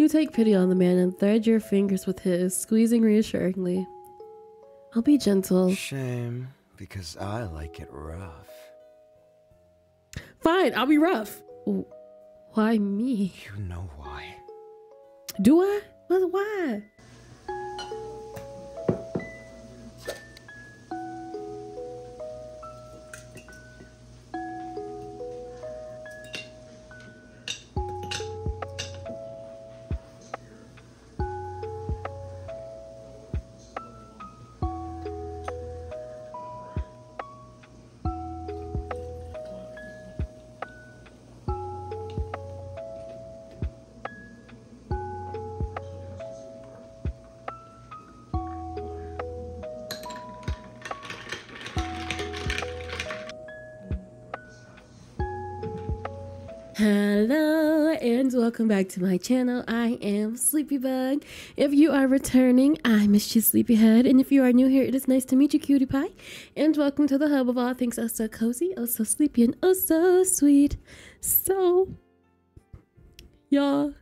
You take pity on the man and thread your fingers with his, squeezing reassuringly. I'll be gentle. Shame, because I like it rough. Fine, I'll be rough. Why me? You know why. Do I? Why? Hello and welcome back to my channel. I am Sleepybug. If you are returning, I miss you, Sleepyhead. And if you are new here, it is nice to meet you, cutie pie. And welcome to the hub of all things oh so cozy, oh so sleepy, and oh so sweet. So, y'all,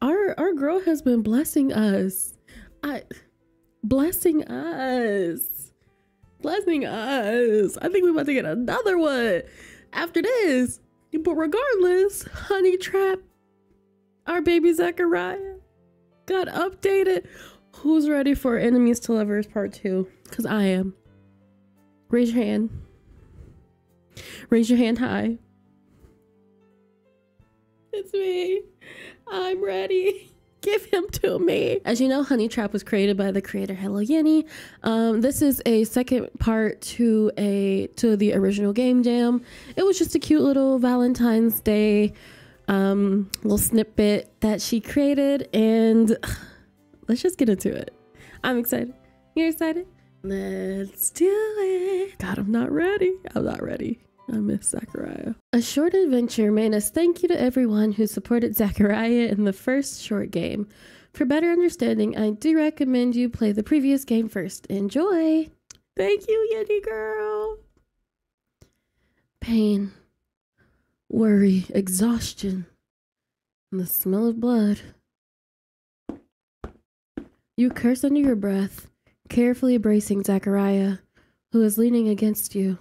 our girl has been blessing us. Blessing us. I think we're about to get another one after this. But regardless, Honey Trap, our baby Zachariah, got updated. Who's ready for Enemies to Lovers Part 2? Because I am. Raise your hand. Raise your hand high. It's me. I'm ready. Give him to me. As you know, Honey Trap was created by the creator Hello Yenny. This is a second part to the original game jam. It was just a cute little Valentine's Day little snippet that she created, and let's just get into it. I'm excited. You're excited? Let's do it. God, I'm not ready. I miss Zachariah. A short adventure made us thank you to everyone who supported Zachariah in the first short game. For better understanding, I do recommend you play the previous game first. Enjoy! Thank you, Yenny girl! Pain, worry, exhaustion, and the smell of blood. You curse under your breath, carefully bracing Zachariah, who is leaning against you.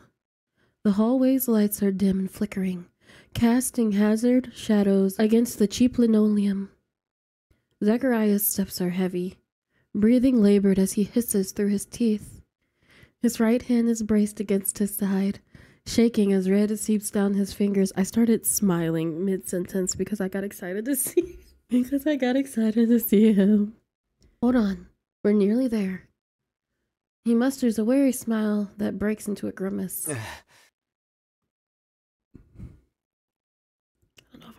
The hallway's lights are dim and flickering, casting hazard shadows against the cheap linoleum. Zachariah's steps are heavy, breathing labored as he hisses through his teeth. His right hand is braced against his side, shaking as red seeps down his fingers. I started smiling mid-sentence because I got excited to see him. Hold on, we're nearly there. He musters a wary smile that breaks into a grimace.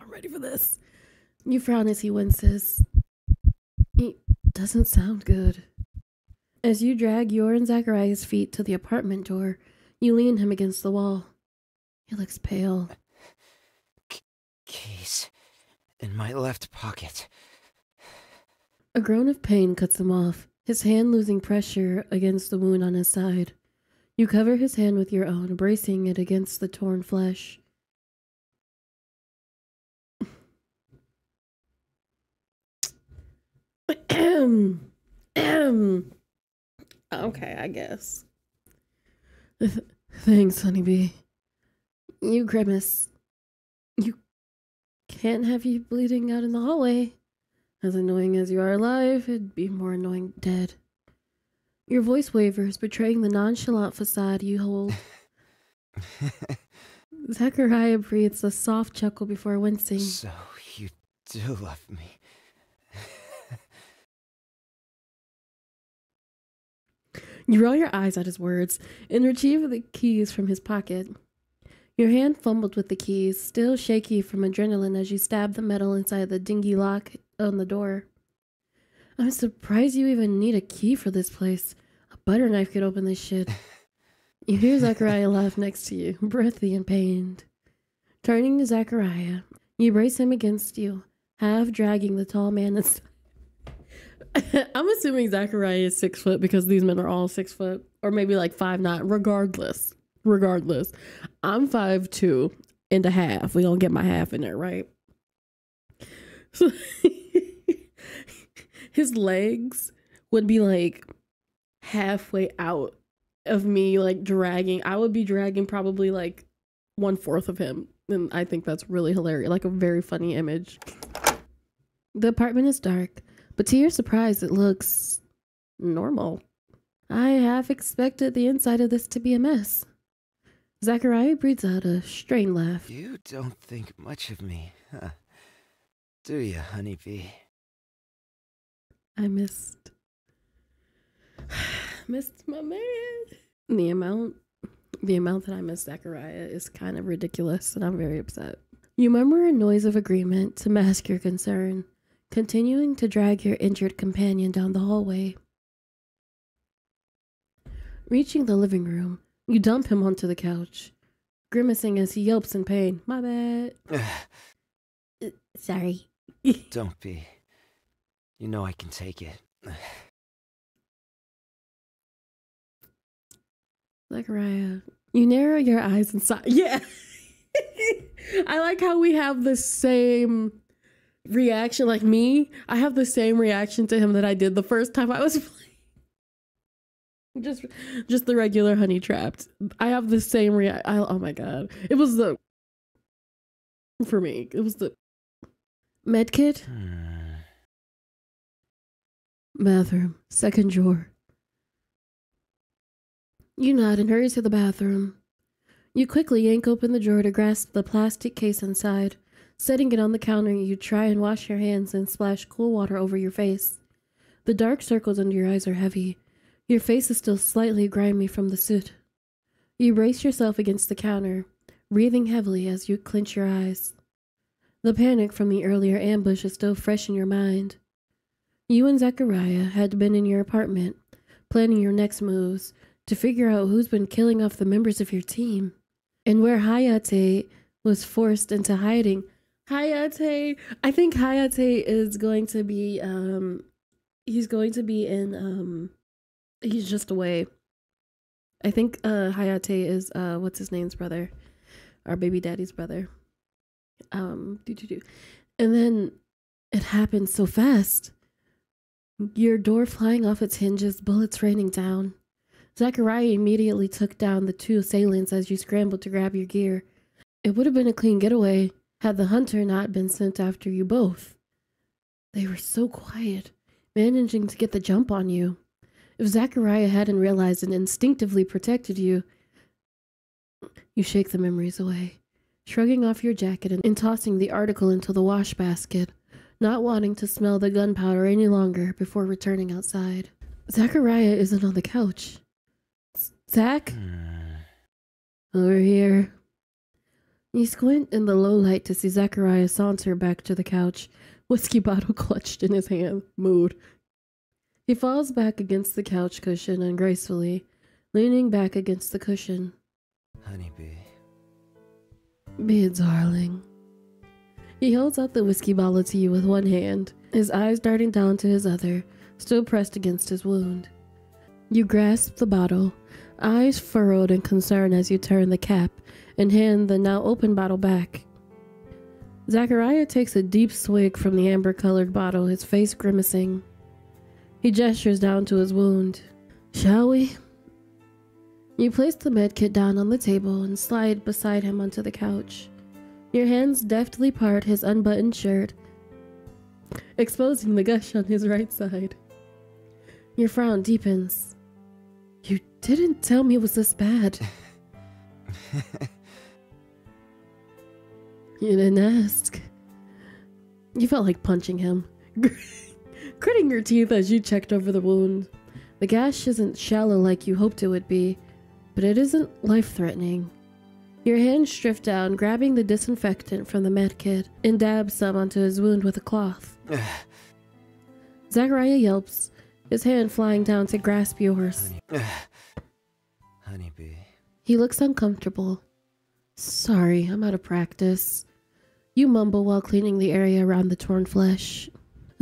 Ready for this. You frown as he winces. He doesn't sound good. As you drag your and Zachariah's feet to the apartment door, you lean him against the wall. He looks pale. Keys in my left pocket. A groan of pain cuts him off, his hand losing pressure against the wound on his side. You cover his hand with your own, bracing it against the torn flesh. Okay, I guess. Thanks, honeybee. You grimace. You can't have you bleeding out in the hallway. As annoying as you are alive, it'd be more annoying dead. Your voice wavers, betraying the nonchalant facade you hold. Zachariah breathes a soft chuckle before wincing. So you do love me. You roll your eyes at his words and retrieve the keys from his pocket. Your hand fumbled with the keys, still shaky from adrenaline as you stab the metal inside the dingy lock on the door. I'm surprised you even need a key for this place. A butter knife could open this shit. You hear Zachariah laugh next to you, breathy and pained. Turning to Zachariah, you brace him against you, half dragging the tall man aside. I'm assuming Zachariah is 6 foot because these men are all 6 foot, or maybe like 5'9". Regardless, I'm 5'2.5". We gonna get my half in there, right? So his legs would be like halfway out of me, like dragging. I would be dragging probably like 1/4 of him. And I think that's really hilarious. Like a very funny image. The apartment is dark, but to your surprise, it looks normal. I half expected the inside of this to be a mess. Zachariah breathes out a strained laugh. You don't think much of me, huh? Do you, honeybee? I missed my man. The amount that I miss Zachariah is kind of ridiculous, and I'm very upset. You murmur a noise of agreement to mask your concern, continuing to drag your injured companion down the hallway. Reaching the living room, you dump him onto the couch, grimacing as he yelps in pain. My bad. Sorry. Don't be. You know I can take it. Zachariah, you narrow your eyes and sigh. Yeah. I like how we have the same reaction. Like me, I have the same reaction to him that I did the first time I was playing. Just the regular honey trapped. I have the same oh my god. It was the medkit. Bathroom. Second drawer. You nod and hurry to the bathroom. You quickly yank open the drawer to grasp the plastic case inside. Setting it on the counter, you try and wash your hands and splash cool water over your face. The dark circles under your eyes are heavy. Your face is still slightly grimy from the soot. You brace yourself against the counter, breathing heavily as you clench your eyes. The panic from the earlier ambush is still fresh in your mind. You and Zachariah had been in your apartment, planning your next moves to figure out who's been killing off the members of your team, and where Hayate was forced into hiding. Hayate, I think Hayate is going to be, he's going to be in, he's just away. I think Hayate is what's his name's brother, our baby daddy's brother. And then it happened so fast. Your door flying off its hinges, bullets raining down. Zachariah immediately took down the two assailants as you scrambled to grab your gear. It would have been a clean getaway had the hunter not been sent after you both. They were so quiet, managing to get the jump on you. If Zachariah hadn't realized and instinctively protected you, you shake the memories away, shrugging off your jacket and tossing the article into the wash basket, not wanting to smell the gunpowder any longer before returning outside. Zachariah isn't on the couch. Zach? Over here. You squint in the low light to see Zachariah saunter back to the couch, whiskey bottle clutched in his hand. Mood. He falls back against the couch cushion ungracefully, leaning back against the cushion. Honeybee. Be a darling. He holds out the whiskey bottle to you with one hand, his eyes darting down to his other, still pressed against his wound. You grasp the bottle, eyes furrowed in concern as you turn the cap and hand the now open bottle back. Zachariah takes a deep swig from the amber-colored bottle, his face grimacing. He gestures down to his wound. Shall we? You place the medkit down on the table and slide beside him onto the couch. Your hands deftly part his unbuttoned shirt, exposing the gush on his right side. Your frown deepens. You didn't tell me it was this bad. You didn't ask. You felt like punching him, gritting your teeth as you checked over the wound. The gash isn't shallow like you hoped it would be, but it isn't life-threatening. Your hand drift down, grabbing the disinfectant from the medkit, and dab some onto his wound with a cloth. Zachariah yelps, his hand flying down to grasp yours. Honeybee. He looks uncomfortable. Sorry, I'm out of practice. You mumble while cleaning the area around the torn flesh.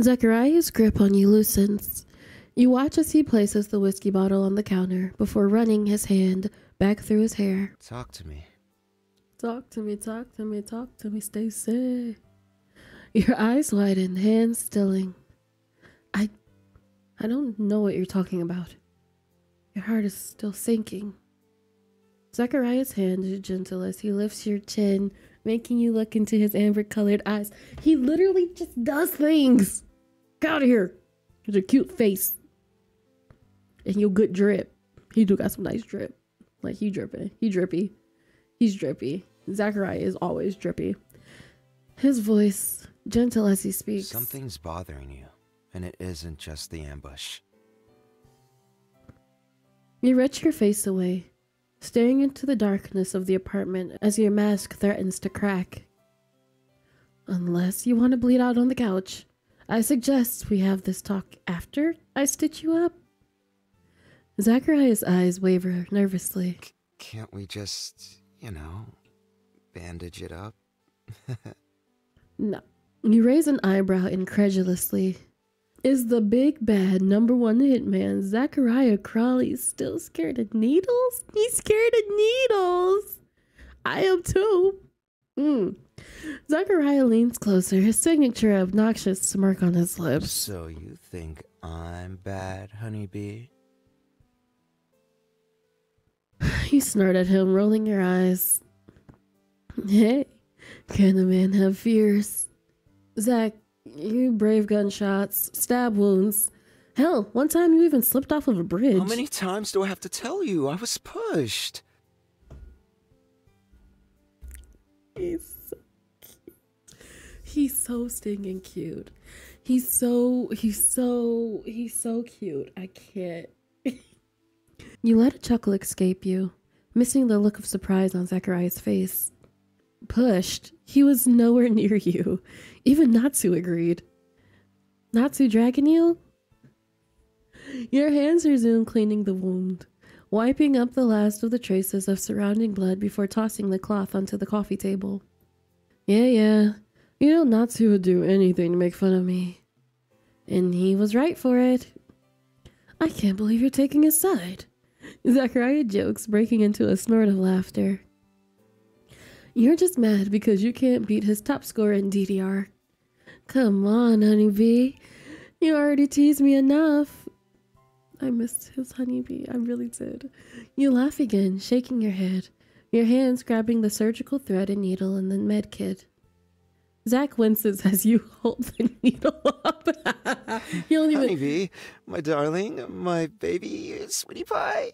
Zachariah's grip on you loosens. You watch as he places the whiskey bottle on the counter before running his hand back through his hair. Talk to me. Talk to me, talk to me, talk to me, Stacy. Your eyes widen, hands stilling. I don't know what you're talking about. Your heart is still sinking. Zachariah's hand is gentle as he lifts your chin, making you look into his amber-colored eyes. He literally just does things. Get out of here. He's a cute face. And you good drip. He do got some nice drip. Like, he dripping. He drippy. He's drippy. Zachariah is always drippy. His voice, gentle as he speaks. Something's bothering you, and it isn't just the ambush. You retch your face away, staring into the darkness of the apartment as your mask threatens to crack. Unless you want to bleed out on the couch, I suggest we have this talk after I stitch you up. Zachariah's eyes waver nervously. Can't we just, bandage it up? No. You raise an eyebrow incredulously. Is the big bad #1 hitman Zachariah Crowley still scared of needles? He's scared of needles. I am too. Zachariah leans closer, his signature obnoxious smirk on his lips. So you think I'm bad, honeybee? You snort at him, rolling your eyes. Hey, can a man have fears? Zach, you brave gunshots, stab wounds. Hell, one time you even slipped off of a bridge. How many times do I have to tell you? I was pushed. He's so cute. He's so stinging cute. He's so cute. I can't. You let a chuckle escape you, missing the look of surprise on Zachariah's face. Pushed. He was nowhere near you. Even Natsu agreed. Natsu dragging you? Your hands resume cleaning the wound, wiping up the last of the traces of surrounding blood before tossing the cloth onto the coffee table. Yeah. You know Natsu would do anything to make fun of me. And he was right for it. I can't believe you're taking his side. Zachariah jokes, breaking into a snort of laughter. You're just mad because you can't beat his top score in DDR. Come on, honeybee. You already teased me enough. I missed his honeybee. I really did. You laugh again, shaking your head, your hands grabbing the surgical thread and needle in the med kit. Zach winces as you hold the needle up. You don't even... Honeybee, my darling, my baby, sweetie pie.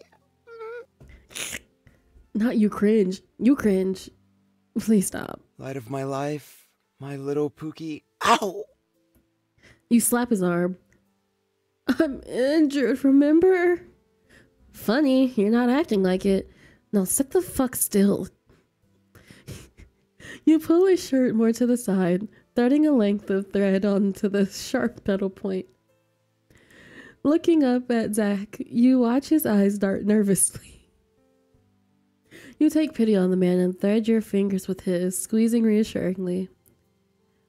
Not you cringe. You cringe. Please stop. Light of my life, my little Pookie. Ow! You slap his arm. I'm injured, remember? Funny, you're not acting like it. Now sit the fuck still. You pull his shirt more to the side, threading a length of thread onto the sharp metal point. Looking up at Zach, you watch his eyes dart nervously. You take pity on the man and thread your fingers with his, squeezing reassuringly.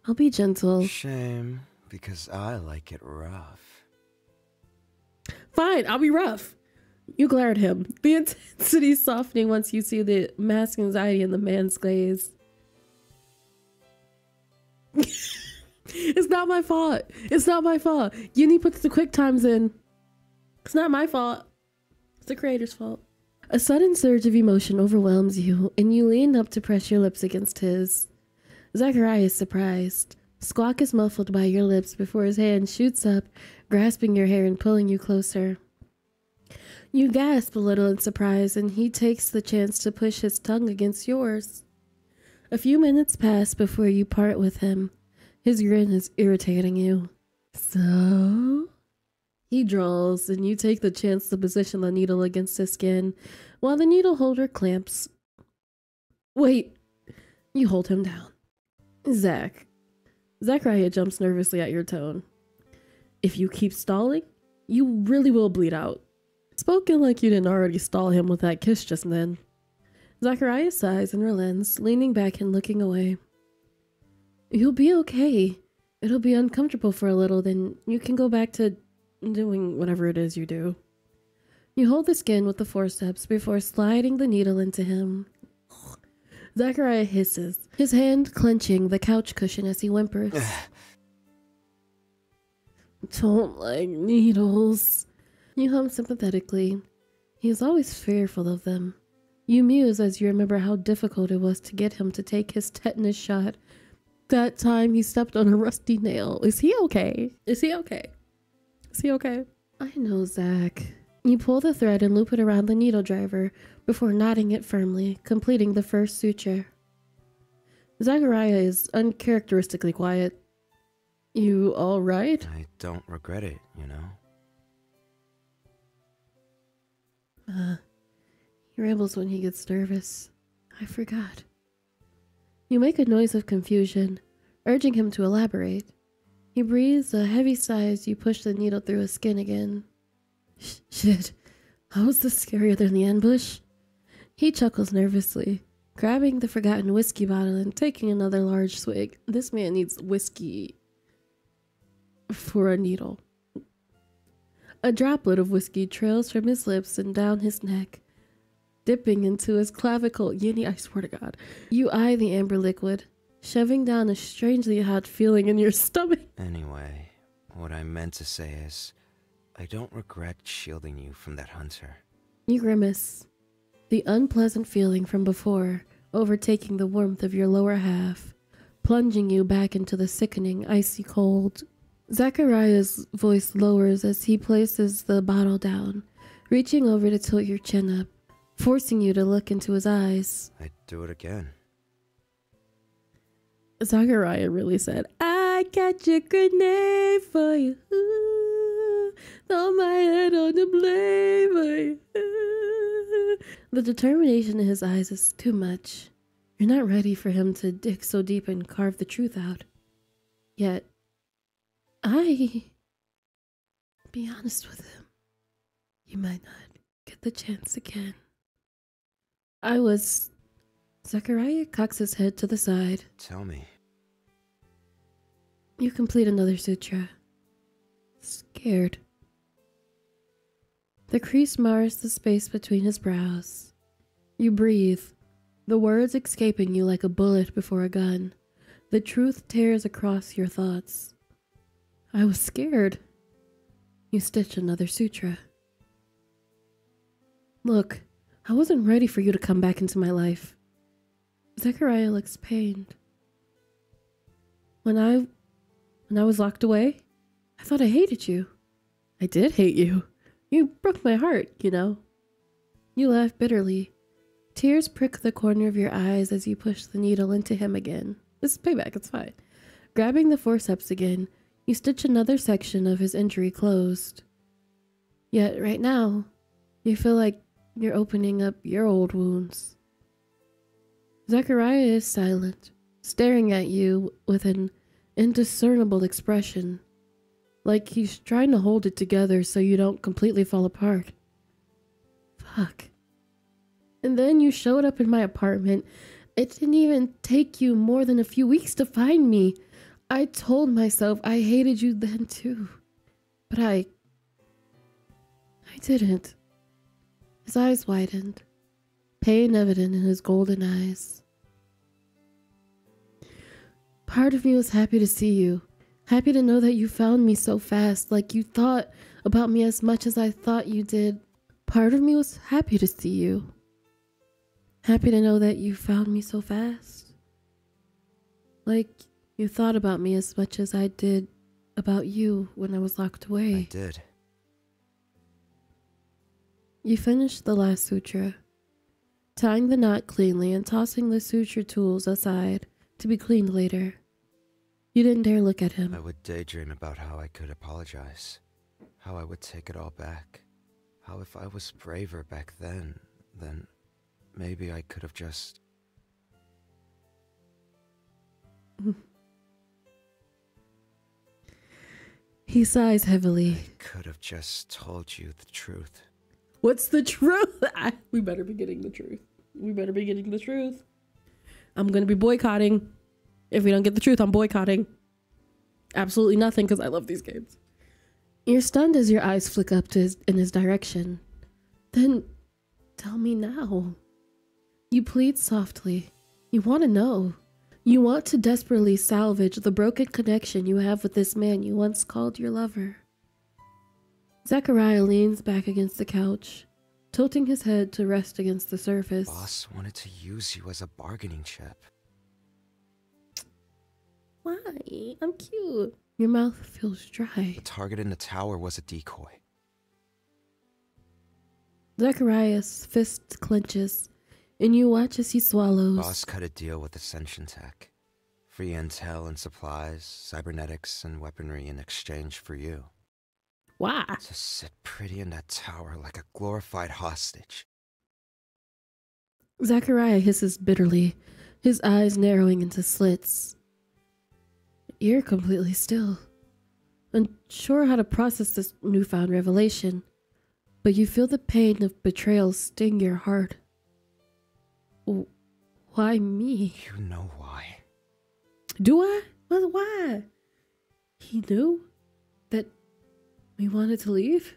I'll be gentle. Shame, because I like it rough. Fine, I'll be rough. You glare at him, the intensity softening once you see the masked anxiety in the man's gaze. It's not my fault. It's not my fault. Yini puts the quick times in. It's not my fault. It's the creator's fault. A sudden surge of emotion overwhelms you, and you lean up to press your lips against his. Zachariah is surprised. Squawk is muffled by your lips before his hand shoots up, grasping your hair and pulling you closer. You gasp a little in surprise, and he takes the chance to push his tongue against yours. A few minutes pass before you part with him. His grin is irritating you. So? He drawls, and you take the chance to position the needle against his skin, while the needle holder clamps. Wait. You hold him down. Zach. Zachariah jumps nervously at your tone. If you keep stalling, you really will bleed out. Spoken like you didn't already stall him with that kiss just then. Zachariah sighs and relents, leaning back and looking away. You'll be okay. It'll be uncomfortable for a little, then you can go back to doing whatever it is you do. You hold the skin with the forceps before sliding the needle into him. Zachariah hisses, his hand clenching the couch cushion as he whimpers. Don't like needles. You hum sympathetically. He is always fearful of them. You muse as you remember how difficult it was to get him to take his tetanus shot. That time he stepped on a rusty nail. Is he okay? Is he okay? Is he okay? I know, Zach. You pull the thread and loop it around the needle driver before knotting it firmly, completing the first suture. Zachariah is uncharacteristically quiet. You all right? I don't regret it, you know? He rambles when he gets nervous. I forgot. You make a noise of confusion, urging him to elaborate. He breathes a heavy sigh as you push the needle through his skin again. Shit, how is this scarier than the ambush? He chuckles nervously, grabbing the forgotten whiskey bottle and taking another large swig. This man needs whiskey for a needle. A droplet of whiskey trails from his lips and down his neck, dipping into his clavicle. Yinny, I swear to God. You eye the amber liquid, shoving down a strangely hot feeling in your stomach. Anyway, what I meant to say is, I don't regret shielding you from that hunter. You grimace, the unpleasant feeling from before overtaking the warmth of your lower half, plunging you back into the sickening icy cold. Zachariah's voice lowers as he places the bottle down, reaching over to tilt your chin up, forcing you to look into his eyes. I'd do it again. Zachariah really said, I got your grenade for you. Ooh, throw my head on the blade for you. Ooh. The determination in his eyes is too much. You're not ready for him to dig so deep and carve the truth out. Yet, be honest with him. You might not get the chance again. Zachariah cocks his head to the side. Tell me. You complete another sutra. Scared. The crease mars the space between his brows. You breathe, the words escaping you like a bullet before a gun. The truth tears across your thoughts. I was scared. You stitch another sutra. Look, I wasn't ready for you to come back into my life. Zachariah looks pained. When I was locked away, I thought I hated you. I did hate you. You broke my heart, you know. You laugh bitterly. Tears prick the corner of your eyes as you push the needle into him again. This is payback, it's fine. Grabbing the forceps again, you stitch another section of his injury closed. Yet right now, you feel like you're opening up your old wounds. Zachariah is silent, staring at you with an indiscernible expression, like he's trying to hold it together so you don't completely fall apart. Fuck. And then you showed up in my apartment. It didn't even take you more than a few weeks to find me. I told myself I hated you then too, but I didn't. His eyes widened, pain evident in his golden eyes. Part of me was happy to see you, happy to know that you found me so fast, like you thought about me as much as I thought you did. Part of me was happy to see you, happy to know that you found me so fast, like you thought about me as much as I did about you when I was locked away. I did. You finished the last sutra, tying the knot cleanly and tossing the suture tools aside to be cleaned later. You didn't dare look at him. I would daydream about how I could apologize, how I would take it all back, how if I was braver back then maybe I could have just... He sighs heavily. I could have just told you the truth. What's the truth? We better be getting the truth. We better be getting the truth. I'm going to be boycotting. If we don't get the truth, I'm boycotting. Absolutely nothing, because I love these games. You're stunned as your eyes flick up in his direction. Then, tell me now. You plead softly. You want to know. You want to desperately salvage the broken connection you have with this man you once called your lover. Zachariah leans back against the couch, tilting his head to rest against the surface. Boss wanted to use you as a bargaining chip. Why? I'm cute. Your mouth feels dry. The target in the tower was a decoy. Zachariah's fist clenches, and you watch as he swallows. Boss cut a deal with Ascension Tech. Free intel and supplies, cybernetics and weaponry in exchange for you. Why? To sit pretty in that tower like a glorified hostage. Zachariah hisses bitterly, his eyes narrowing into slits. You're completely still, unsure how to process this newfound revelation, but you feel the pain of betrayal sting your heart. Why me? You know why. Do I? Well, why? He knew that we wanted to leave?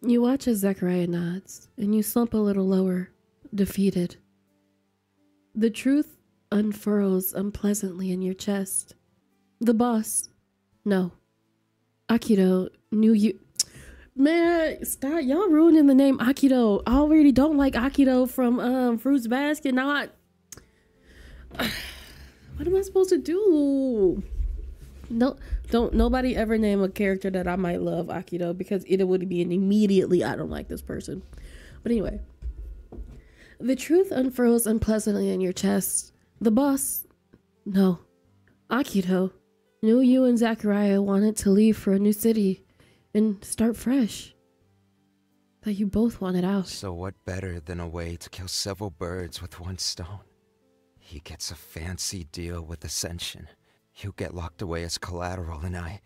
You watch as Zachariah nods, and you slump a little lower, defeated. The truth unfurls unpleasantly in your chest. The boss, no. Akito knew you. Man, stop. Y'all ruining the name Akito. I already don't like Akito from Fruits Basket. Not. What am I supposed to do? No, don't nobody ever name a character that I might love Akito, because it would be an immediately I don't like this person. But anyway, the truth unfurls unpleasantly in your chest. The boss, no, Akito, knew you and Zachariah wanted to leave for a new city and start fresh. That you both wanted out. So what better than a way to kill several birds with one stone? He gets a fancy deal with Ascension. He'll get locked away as collateral, and I...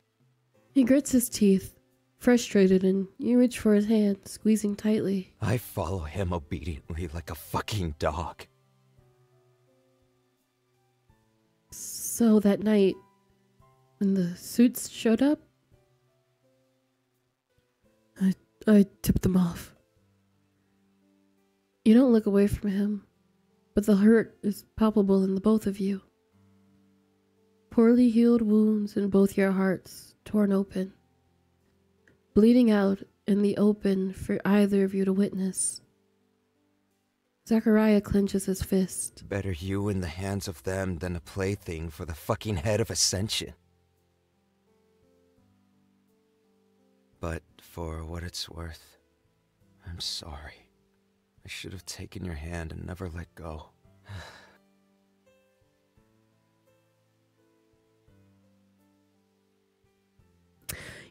He grits his teeth, frustrated, and you reach for his hand, squeezing tightly. I follow him obediently like a fucking dog. So that night, when the suits showed up, I tipped them off. You don't look away from him, but the hurt is palpable in the both of you. Poorly healed wounds in both your hearts, torn open. Bleeding out in the open for either of you to witness. Zachariah clenches his fist. Better you in the hands of them than a plaything for the fucking head of Ascension. But for what it's worth, I'm sorry. I should have taken your hand and never let go.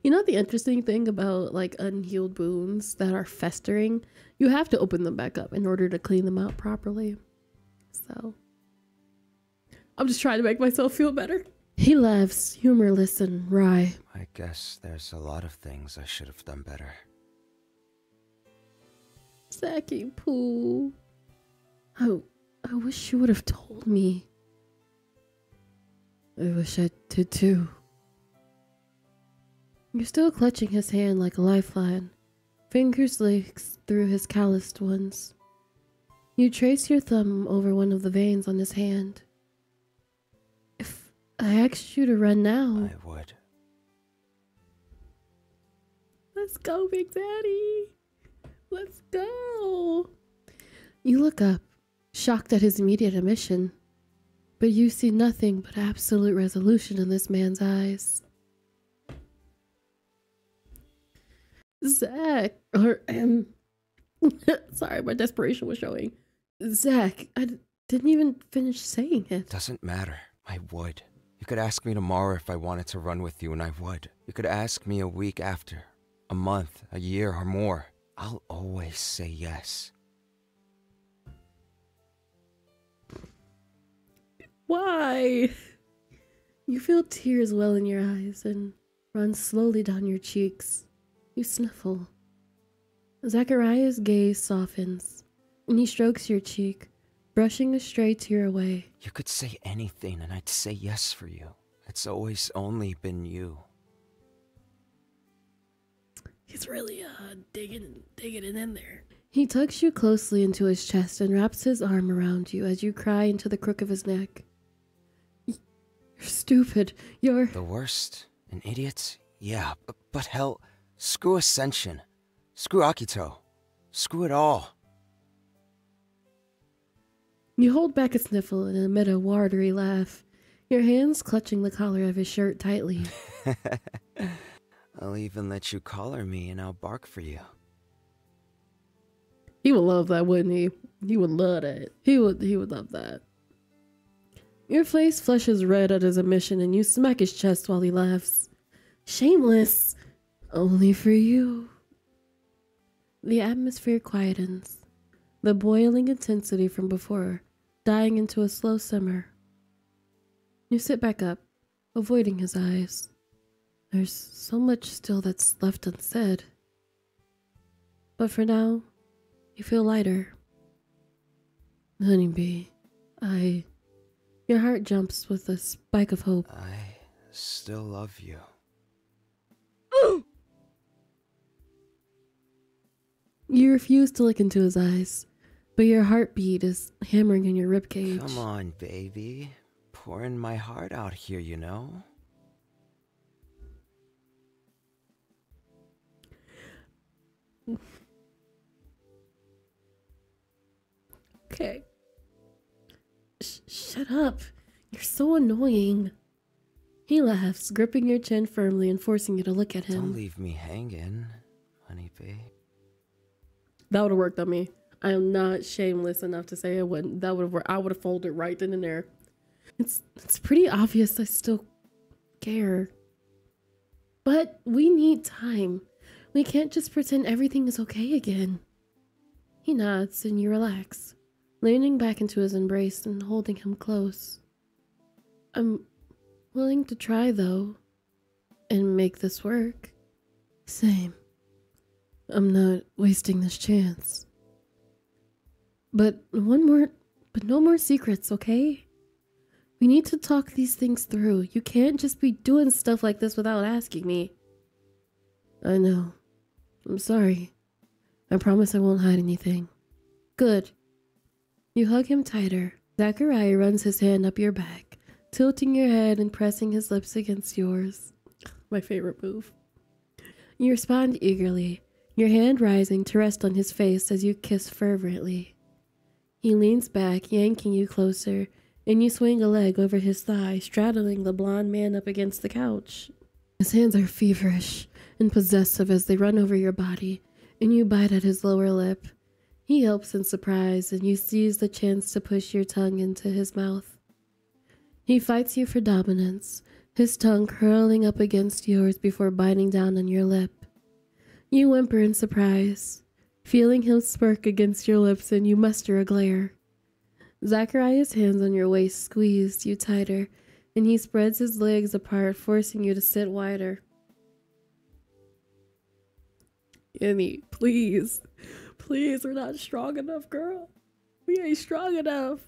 You know the interesting thing about like unhealed wounds that are festering? You have to open them back up in order to clean them out properly. So I'm just trying to make myself feel better. He laughs, humorless and wry. I guess there's a lot of things I should have done better. Zachy Poo. I wish you would have told me. I wish I did too. You're still clutching his hand like a lifeline. Fingers leaks through his calloused ones. You trace your thumb over one of the veins on his hand. If I asked you to run now... I would. Let's go, Big Daddy. Let's go. You look up, shocked at his immediate admission. But you see nothing but absolute resolution in this man's eyes. Zach, or sorry, my desperation was showing. Zach, I didn't even finish saying it. Doesn't matter. I would. You could ask me tomorrow if I wanted to run with you, and I would. You could ask me a week after, a month, a year, or more. I'll always say yes. Why? You feel tears well in your eyes and run slowly down your cheeks. You sniffle. Zachariah's gaze softens, and he strokes your cheek, brushing a stray tear away. You could say anything, and I'd say yes for you. It's always only been you. He's really digging it in there. He tucks you closely into his chest and wraps his arm around you as you cry into the crook of his neck. You're stupid. You're... The worst? An idiot? Yeah, but hell, screw Ascension. Screw Akito. Screw it all. You hold back a sniffle and emit a watery laugh, your hands clutching the collar of his shirt tightly. I'll even let you collar me and I'll bark for you. He would love that, wouldn't he? He would love that. He would love that. Your face flushes red at his admission and you smack his chest while he laughs. Shameless. Only for you. The atmosphere quietens, the boiling intensity from before dying into a slow simmer. You sit back up, avoiding his eyes. There's so much still that's left unsaid. But for now, you feel lighter. Honeybee, your heart jumps with a spike of hope. I still love you. You refuse to look into his eyes, but your heartbeat is hammering in your ribcage. Come on, baby. Pouring my heart out here, you know? Okay. Shut up. You're so annoying. He laughs, gripping your chin firmly and forcing you to look at him. Don't leave me hanging, honeybee. That would have worked on me. I am not shameless enough to say it wouldn't. That would have worked. I would have folded right then and there. It's pretty obvious I still care. But we need time. We can't just pretend everything is okay again. He nods and you relax, leaning back into his embrace and holding him close. I'm willing to try, though, and make this work. Same. I'm not wasting this chance. But no more secrets, okay? We need to talk these things through. You can't just be doing stuff like this without asking me. I know. I'm sorry. I promise I won't hide anything. Good. You hug him tighter. Zachariah runs his hand up your back, tilting your head and pressing his lips against yours. My favorite move. You respond eagerly, your hand rising to rest on his face as you kiss fervently. He leans back, yanking you closer, and you swing a leg over his thigh, straddling the blond man up against the couch. His hands are feverish and possessive as they run over your body, and you bite at his lower lip. He helps in surprise, and you seize the chance to push your tongue into his mouth. He fights you for dominance, his tongue curling up against yours before biting down on your lip. You whimper in surprise, feeling him smirk against your lips, and you muster a glare. Zachariah's hands on your waist squeeze you tighter, and he spreads his legs apart, forcing you to sit wider. Annie, please. Please, we're not strong enough, girl. We ain't strong enough.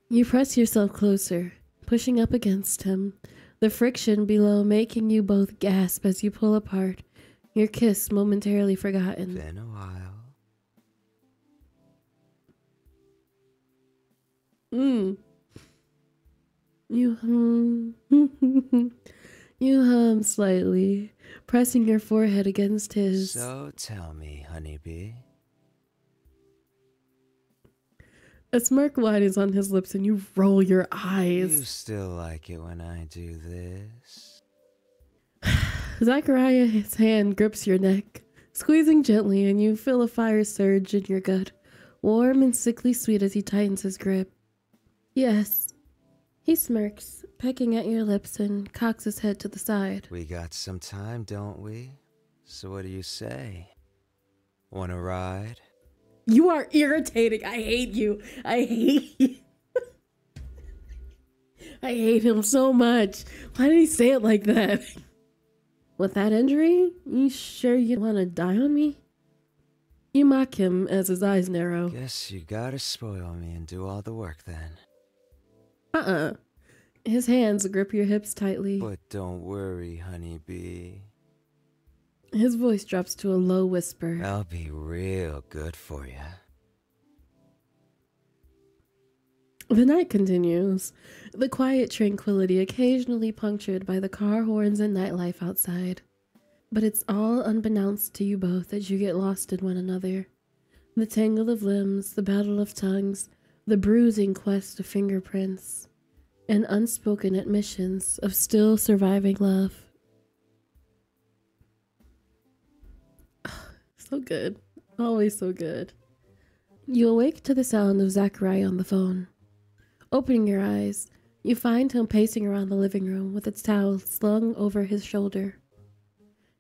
You press yourself closer, pushing up against him, the friction below making you both gasp as you pull apart, your kiss momentarily forgotten. Been a while. You hum. You hum slightly, pressing your forehead against his. So tell me, honeybee. A smirk widens on his lips and you roll your eyes. You still like it when I do this? Zachariah's hand grips your neck, squeezing gently, and you feel a fire surge in your gut, warm and sickly sweet as he tightens his grip. Yes. He smirks, pecking at your lips, and cocks his head to the side. We got some time, don't we? So what do you say? Wanna ride? You are irritating. I hate you. I hate you. I hate him so much. Why did he say it like that? With that injury, you sure you want to die on me? You mock him as his eyes narrow. Guess you gotta spoil me and do all the work then. His hands grip your hips tightly. But don't worry, honeybee. His voice drops to a low whisper. I'll be real good for you. The night continues, the quiet tranquility occasionally punctured by the car horns and nightlife outside. But it's all unbeknownst to you both as you get lost in one another. The tangle of limbs, the battle of tongues, the bruising quest of fingerprints, and unspoken admissions of still surviving love. So good. Always so good. You awake to the sound of Zachariah on the phone. Opening your eyes, you find him pacing around the living room with its towel slung over his shoulder.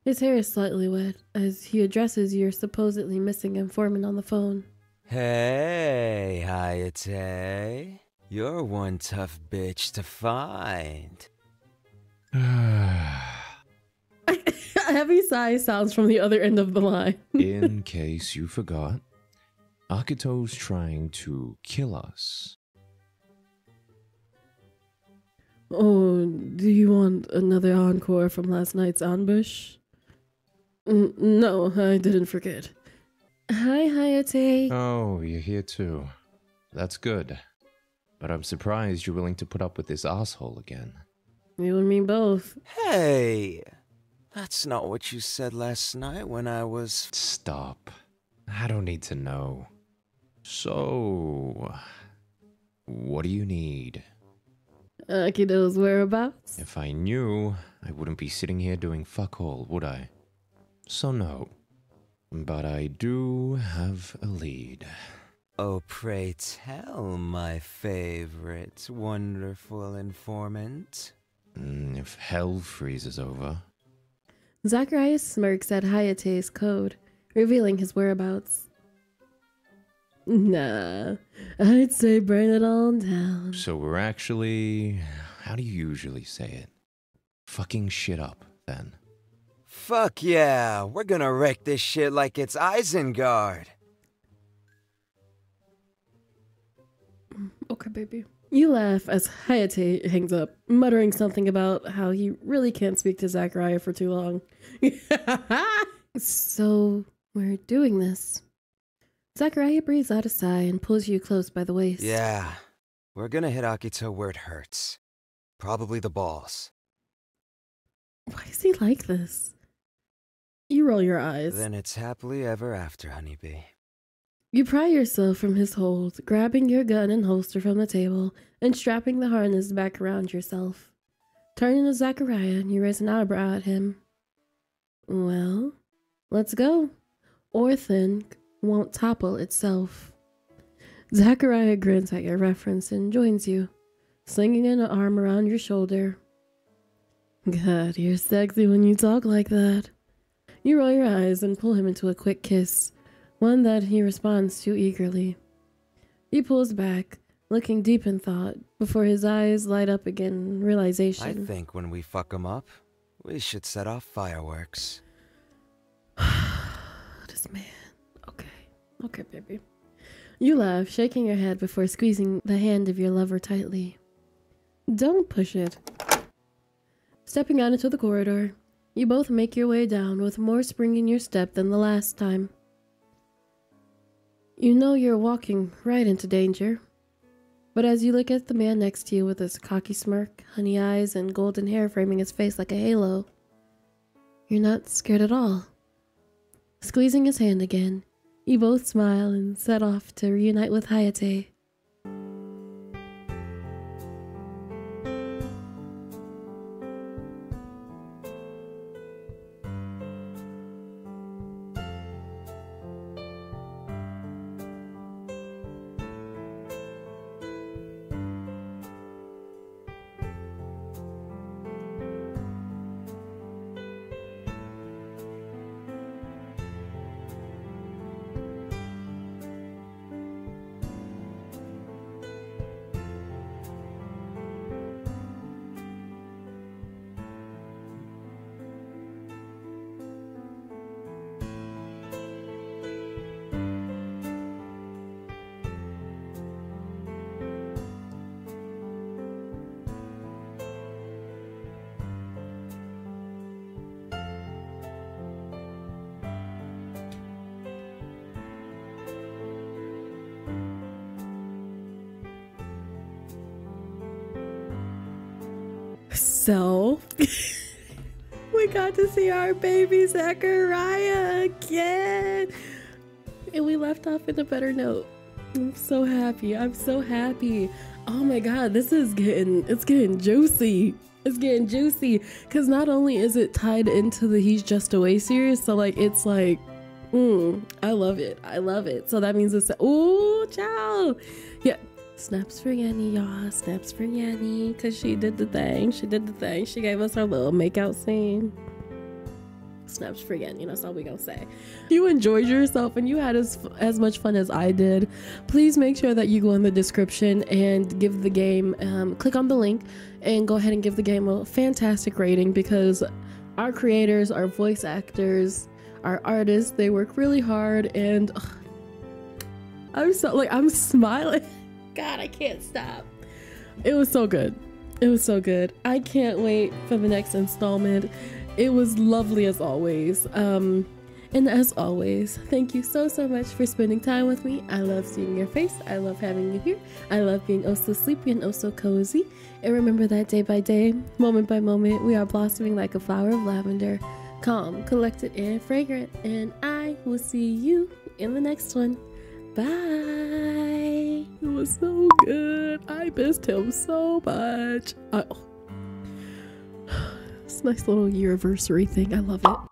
His hair is slightly wet as he addresses your supposedly missing informant on the phone. Hey, Hayate. You're one tough bitch to find. A heavy sigh sounds from the other end of the line. In case you forgot, Akito's trying to kill us. Oh, do you want another encore from last night's ambush? No, I didn't forget. Hi, Hayate. Oh, you're here too. That's good. But I'm surprised you're willing to put up with this asshole again. You and me both. Hey, that's not what you said last night when I was... Stop. I don't need to know. So, what do you need? Akito's whereabouts? If I knew, I wouldn't be sitting here doing fuck all, would I? So no. But I do have a lead. Oh, pray tell, my favorite wonderful informant. If hell freezes over. Zachariah smirks at Hayate's code, revealing his whereabouts. Nah, I'd say burn it all down. So we're actually... How do you usually say it? Fucking shit up, then. Fuck yeah, we're gonna wreck this shit like it's Isengard. Okay, baby. You laugh as Hayate hangs up, muttering something about how he really can't speak to Zachariah for too long. So, we're doing this. Zachariah breathes out a sigh and pulls you close by the waist. Yeah, we're gonna hit Akito where it hurts. Probably the balls. Why is he like this? You roll your eyes. Then it's happily ever after, honeybee. You pry yourself from his hold, grabbing your gun and holster from the table and strapping the harness back around yourself. Turning to Zachariah, you raise an eyebrow at him. Well, let's go. Orthin won't topple itself. Zachariah grins at your reference and joins you, slinging an arm around your shoulder. God, you're sexy when you talk like that. You roll your eyes and pull him into a quick kiss, one that he responds to eagerly. He pulls back, looking deep in thought, before his eyes light up again in realization. I think when we fuck 'em up, we should set off fireworks. This man. Okay, baby. You laugh, shaking your head before squeezing the hand of your lover tightly. Don't push it. Stepping out into the corridor, you both make your way down with more spring in your step than the last time. You know you're walking right into danger. But as you look at the man next to you with his cocky smirk, honey eyes, and golden hair framing his face like a halo, you're not scared at all. Squeezing his hand again, you both smile and set off to reunite with Hayate. So we got to see our baby Zachariah again. And we left off in a better note. I'm so happy. I'm so happy. Oh my god, it's getting juicy. It's getting juicy. Cause not only is it tied into the He's Just Away series, so like it's like I love it. I love it. So that means it's ooh, ciao. Yeah. Snaps for Yanni, y'all. Snaps for Yanni. Cause she did the thing. She did the thing. She gave us our little makeout scene. Snaps for Yanni. That's all we gonna say. If you enjoyed yourself and you had as much fun as I did, please make sure that you go in the description and give the game, click on the link and go ahead and give the game a fantastic rating, because our creators, our voice actors, our artists, they work really hard, and I'm smiling. God, I can't stop. It was so good. It was so good. I can't wait for the next installment. It was lovely as always. And as always, thank you so much for spending time with me. I love seeing your face. I love having you here. I love being oh so sleepy and oh so cozy. And remember that day by day, moment by moment, we are blossoming like a flower of lavender, calm, collected, and fragrant. And I will see you in the next one. Bye. It was so good. I missed him so much. It's a nice little year-versary thing. I love it.